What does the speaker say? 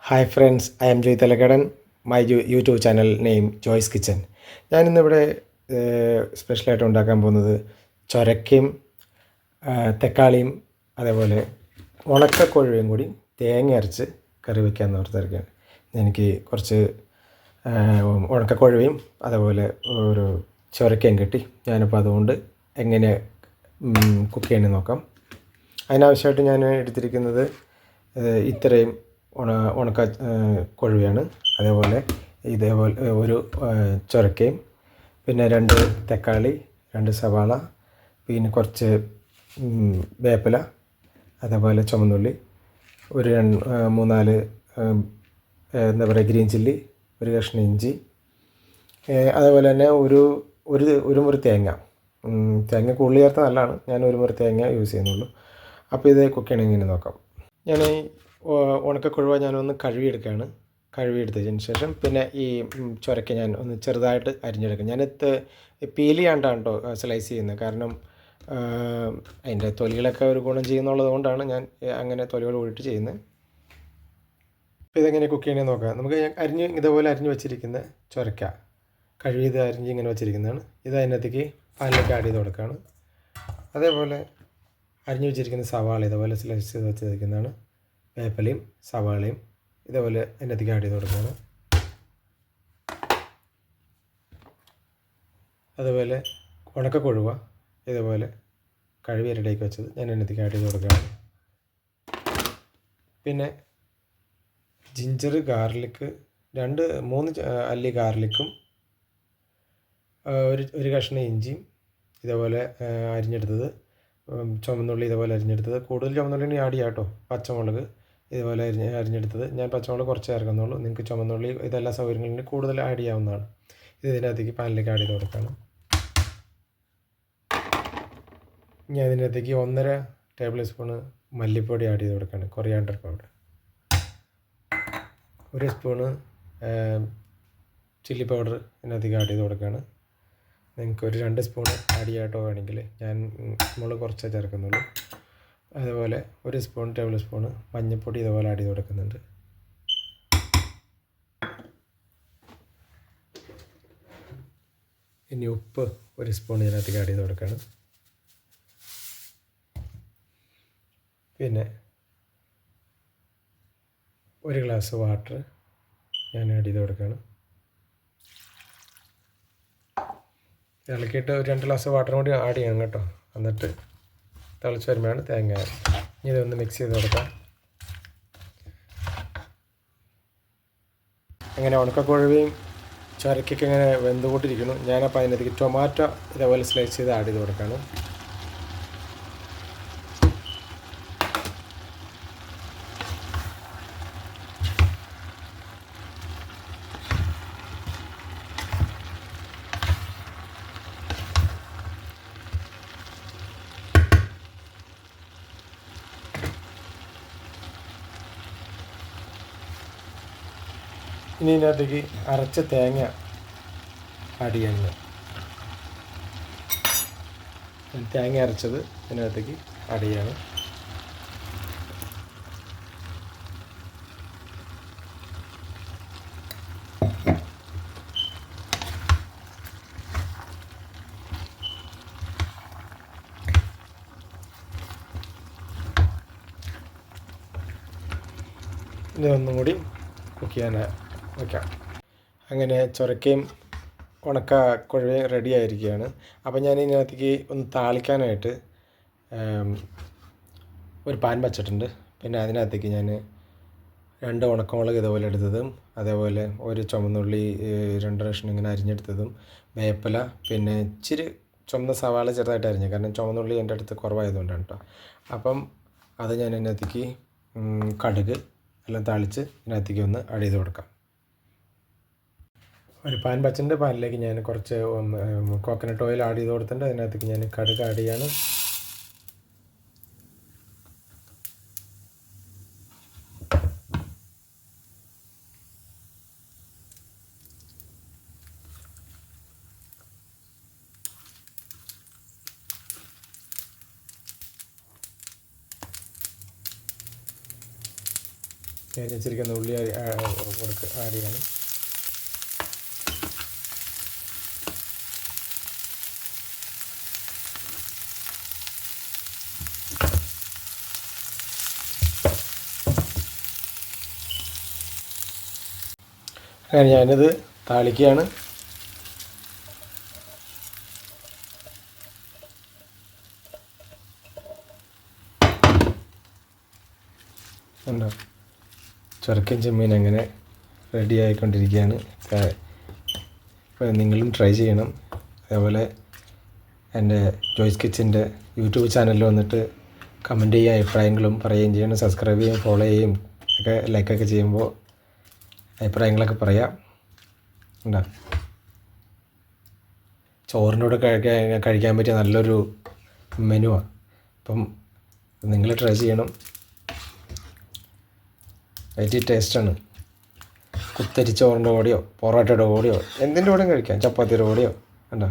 Hi friends, I am Joy Thalakkadan. My YouTube channel name Joy's kitchen. ഞാനിന്നിവിടെ സ്പെഷ്യലായിട്ട് ഉണ്ടാക്കാൻ പോകുന്നത് ചൊരക്കയും തക്കാളിയും അതേപോലെ ഉണക്കക്കൊഴുവയും കൂടി തേങ്ങ അരച്ച് കറി വയ്ക്കാമെന്ന് ഓർത്തിരിക്കുകയാണ്. എനിക്ക് കുറച്ച് ഉണക്കക്കൊഴുവയും അതേപോലെ ഒരു ചൊരക്കയും കിട്ടി. ഞാനിപ്പോൾ അതുകൊണ്ട് എങ്ങനെ കുക്ക് ചെയ്യണമെന്ന് നോക്കാം. അതിനാവശ്യമായിട്ട് ഞാൻ എടുത്തിരിക്കുന്നത് ഇത്രയും ഉണക്ക കൊഴുവയാണ്. ഇതേപോലെ ഒരു ചൊരക്കയും, പിന്നെ 2 തക്കാളി, 2 സവാള, പിന്നെ കുറച്ച് വേപ്പില, അതേപോലെ ചുവന്നുള്ളി, ഒരു 3-4 എന്താ പറയുക ഗ്രീൻ ചില്ലി, ഒരു കഷ്ണം ഇഞ്ചി, അതേപോലെ തന്നെ ഒരു മുറി തേങ്ങ. തേങ്ങ കൂടുതൽ ചേർത്താൽ നല്ലതാണ്. ഞാൻ ഒരു മുറി തേങ്ങ യൂസ് ചെയ്യുന്നുള്ളൂ. അപ്പോൾ ഇത് കുക്ക് ചെയ്യണമെങ്കിൽ ഇങ്ങനെ നോക്കാം. ഞാൻ ഈ ഉണക്കക്കൊഴുവ ഞാനൊന്ന് കഴുകിയെടുക്കുകയാണ്. കഴുകിയെടുത്തതിന് ശേഷം പിന്നെ ഈ ചൊരക്ക ഞാൻ ഒന്ന് ചെറുതായിട്ട് അരിഞ്ഞെടുക്കും. ഞാനിത് പീൽ ചെയ്യാണ്ടാണ് കേട്ടോ സ്ലൈസ് ചെയ്യുന്നത്. കാരണം അതിൻ്റെ തൊലികളൊക്കെ ഒരു ഗുണം ചെയ്യുന്നുള്ളത് കൊണ്ടാണ് ഞാൻ അങ്ങനെ തൊലികൾ കൂടിയിട്ട് ചെയ്യുന്നത്. അപ്പോൾ ഇതെങ്ങനെ കുക്ക് ചെയ്യണമെന്ന് നോക്കാം. നമുക്ക് ഇതേപോലെ അരിഞ്ഞ് വെച്ചിരിക്കുന്ന ചൊരക്ക കഴുകിയത് അരിഞ്ഞ് ഇങ്ങനെ വെച്ചിരിക്കുന്നതാണ്. ഇത് അതിനകത്തേക്ക് പാനിലേക്ക് ആഡ് ചെയ്ത് കൊടുക്കുകയാണ്. അതേപോലെ അരിഞ്ഞ് വെച്ചിരിക്കുന്ന സവാള ഇതേപോലെ സ്ലൈസ് ചെയ്ത് വെച്ചിരിക്കുന്നതാണ്. വേപ്പിലയും സവാളയും ഇതേപോലെ അതിനകത്തേക്ക് ആഡ് ചെയ്ത് കൊടുക്കുകയാണ്. അതുപോലെ ഉണക്കക്കൊഴുവ ഇതേപോലെ കഴുകി റെഡിയാക്കി വെച്ചത് ഞാൻ അതിനകത്തേക്ക് ആഡ് ചെയ്ത് കൊടുക്കുകയാണ്. പിന്നെ ജിഞ്ചർ, ഗാർലിക്ക്, 2-3 അല്ലി ഗാർലിക്കും, ഒരു കഷ്ണം ഇഞ്ചിയും ഇതേപോലെ അരിഞ്ഞെടുത്തത്, ചുവന്നുള്ളി ഇതേപോലെ അരിഞ്ഞെടുത്തത്. കൂടുതൽ ചുവന്നുള്ളി ആഡ് ചെയ്യാം കേട്ടോ. പച്ചമുളക് ഇതുപോലെ അരിഞ്ഞെടുത്തത്. ഞാൻ പച്ചമുളക് കുറച്ച് ചേർക്കുന്നുള്ളൂ. നിങ്ങൾക്ക് ചുവന്നുള്ളി ഇതെല്ലാ സൗകര്യങ്ങളിലും കൂടുതൽ ആഡ് ചെയ്യാവുന്നതാണ്. ഇത് ഇതിനകത്തേക്ക് പാനിലേക്ക് ആഡ് ചെയ്ത് കൊടുക്കുകയാണ്. ഇനി അതിനകത്തേക്ക് 1.5 ടേബിൾ സ്പൂണ് മല്ലിപ്പൊടി ആഡ് ചെയ്ത് കൊടുക്കുകയാണ്. Coriander powder, 1 spoon chilli powder ഇതിനകത്തേക്ക് ആഡ് ചെയ്ത് കൊടുക്കുകയാണ്. നിങ്ങൾക്ക് ഒരു 2 സ്പൂണ് ആഡ് ചെയ്യാട്ടോ വേണമെങ്കിൽ. ഞാൻ മുളക് കുറച്ചേ ചേർക്കുന്നുള്ളൂ. അതുപോലെ 1 ടേബിൾ സ്പൂണ് മഞ്ഞൾപ്പൊടി ഇതുപോലെ ആഡ് ചെയ്ത് കൊടുക്കുന്നുണ്ട്. ഇനി ഉപ്പ് 1 സ്പൂൺ ഇതിനകത്തേക്ക് ആഡ് ചെയ്ത് കൊടുക്കുകയാണ്. പിന്നെ 1 ഗ്ലാസ് വാട്ടർ ഞാൻ ആഡ് ചെയ്ത് കൊടുക്കുകയാണ്. ഇളക്കിയിട്ട് ഒരു 2 ഗ്ലാസ് വാട്ടറും കൂടി ആഡ് ചെയ്യണം കേട്ടോ. എന്നിട്ട് തിളച്ച് വരുമ്പോഴാണ് തേങ്ങ. ഇനി ഇതൊന്ന് മിക്സ് ചെയ്ത് കൊടുക്കാം. അങ്ങനെ ഉണക്കക്കൊഴുവയും ചൊരക്കൊക്കെ ഇങ്ങനെ വെന്തുകൊണ്ടിരിക്കുന്നു. ഞാനപ്പോൾ അതിനകത്തേക്ക് ടൊമാറ്റോ ഇതേപോലെ സ്ലൈസ് ചെയ്ത് ആഡ് ചെയ്ത് കൊടുക്കുകയാണ്. ഇനി ഇതിനകത്തേക്ക് അരച്ച തേങ്ങ ആഡ് ചെയ്യാനുണ്ട്. തേങ്ങ അരച്ചത് ഇതിനകത്തേക്ക് ആഡ് ചെയ്യാണ്. ഇനി ഒന്നും കൂടി കുക്ക് ചെയ്യാൻ വയ്ക്കാം. അങ്ങനെ ചൊരക്കയും ഉണക്ക കൊഴുവയും റെഡി ആയിരിക്കുകയാണ്. അപ്പോൾ ഞാൻ ഇതിനകത്തേക്ക് ഒന്ന് താളിക്കാനായിട്ട് ഒരു പാൻ വച്ചിട്ടുണ്ട്. പിന്നെ അതിനകത്തേക്ക് ഞാൻ 2 ഉണക്കമുളക് ഇതേപോലെ എടുത്തതും, അതേപോലെ ഒരു ചുവന്നുള്ളി 2 കഷ്ണം ഇങ്ങനെ അരിഞ്ഞെടുത്തതും, വേപ്പില, പിന്നെ ഇച്ചിരി ചുവന്ന സവാള ചെറുതായിട്ട് അരിഞ്ഞു. കാരണം ചുവന്നുള്ളി എൻ്റെ അടുത്ത് കുറവായതുകൊണ്ടാണ് കേട്ടോ. അപ്പം അത് ഞാൻ ഇതിനകത്തേക്ക് കടുക് എല്ലാം താളിച്ച് ഇതിനകത്തേക്ക് ഒന്ന് ആഡ് ചെയ്ത് കൊടുക്കാം. ഒരു പാൻ വച്ചിട്ടുണ്ട്. പാനിലേക്ക് ഞാൻ കുറച്ച് കോക്കനട്ട് ഓയിൽ ആഡ് ചെയ്ത് കൊടുത്തിട്ടുണ്ട്. അതിനകത്തേക്ക് ഞാൻ കടുക് ആഡ് ചെയ്യാണ്. ഞാൻ വെച്ചിരിക്കുന്ന ഉള്ളി ആഡ് ചെയ്യാണ്. അങ്ങനെ ഞാനിത് താളിക്കുകയാണ്. ഉണ്ടോ, ചുരക്കൻ ചെമ്മീൻ അങ്ങനെ റെഡി ആയിക്കൊണ്ടിരിക്കുകയാണ്. ഇപ്പോൾ നിങ്ങളും ട്രൈ ചെയ്യണം. അതേപോലെ എൻ്റെ ജോയ്സ് കിച്ചൻ്റെ യൂട്യൂബ് ചാനലിൽ വന്നിട്ട് കമൻറ്റ് ചെയ്യുക, അഭിപ്രായങ്ങളും പറയുകയും ചെയ്യണം. സബ്സ്ക്രൈബ് ചെയ്യും, ഫോളോ ചെയ്യും ഒക്കെ ലൈക്കൊക്കെ ചെയ്യുമ്പോൾ അഭിപ്രായങ്ങളൊക്കെ പറയാം. ഉണ്ടോ, ചോറിൻ്റെ കൂടെ കഴിക്കാൻ പറ്റിയ നല്ലൊരു മെനുവാണ്. അപ്പം നിങ്ങൾ ട്രൈ ചെയ്യണം. വലിയ ടേസ്റ്റാണ്. കുത്തരി ചോറിൻ്റെ കൂടെയോ പൊറോട്ടയുടെ കൂടെയോ എന്തിൻ്റെ കൂടെയും കഴിക്കാം, ചപ്പാത്തിയുടെ കൂടെയോ. കണ്ടോ.